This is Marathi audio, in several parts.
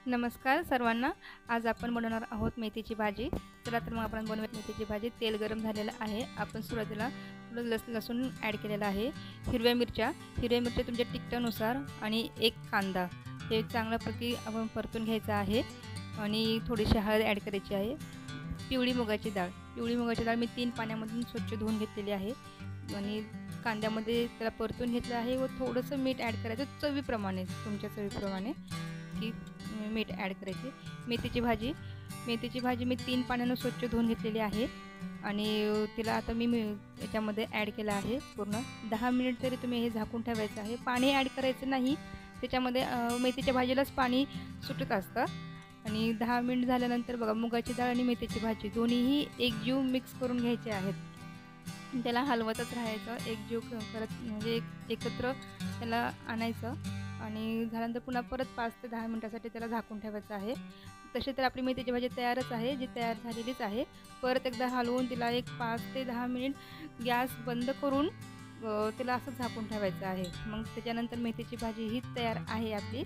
नमस्कार सर्वांना। आज आपण बनवणार आहोत मेथीची भाजी। चला तर मग आपण बनवूया मेथीची भाजी। तेल गरम झालेलं आहे। आपण सुरुवातीला थोडं लसूण ॲड केलेला आहे। हिरव्या मिरच्या तुमच्या तिखटानुसार आणि एक कांदा हे चांगल्यापैकी आपण परतून घ्यायचं आहे आणि थोडीशी हळद ॲड करायची आहे। पिवळी मुगाची डाळ मी 3 पाण्यामधून स्वच्छ धुवून घेतलेली आहे आणि कांद्यामध्ये त्याला परतून घेतलं आहे व थोडंसं मीठ ॲड करायचं चवीप्रमाणे, तुमच्या चवीप्रमाणे की मीठ ॲड करायची। मेथीची भाजी मी 3 पाण्यानं स्वच्छ धुवून घेतलेली आहे आणि तिला आता मी याच्यामध्ये ॲड केलं आहे। पूर्ण 10 मिनिट तरी तुम्ही हे झाकून ठेवायचं आहे। पाणी ॲड करायचं नाही, त्याच्यामध्ये मेथीच्या भाजीलाच पाणी सुटत असतं। आणि 10 मिनिट झाल्यानंतर बघा, मुगाची डाळ आणि मेथीची भाजी दोन्हीही एकजीव मिक्स करून घ्यायचे आहेत। त्याला हलवतच राहायचं, एकजीव करत म्हणजे एकत्र त्याला आणायचं आणि झाल्यानंतर पुन्हा परत 5 ते 10 मिनिटासाठी त्याला झाकून ठेवायचं आहे। तशी तर आपली मेथीची भाजी तयारच आहे, जी तयार झालेलीच आहे। परत एकदा हलवून तिला एक 5 ते 10 मिनिट गॅस बंद करून तिला असं झाकून ठेवायचं आहे। मग त्याच्यानंतर मेथीची भाजी ही तयार आहे आपली।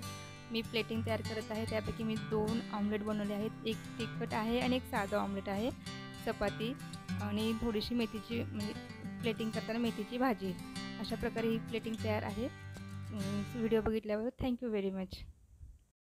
मी प्लेटिंग तयार करत आहे। त्यापैकी मी 2 ऑमलेट बनवले आहेत। एक तिखट आहे आणि एक साधं ऑमलेट आहे। चपाती आणि थोडीशी मेथीची म्हणजे प्लेटिंग करताना मेथीची भाजी, अशा प्रकारे ही प्लेटिंग तयार आहे। व्हिडिओ बघितल्यावर थँक्यू व्हेरी मच।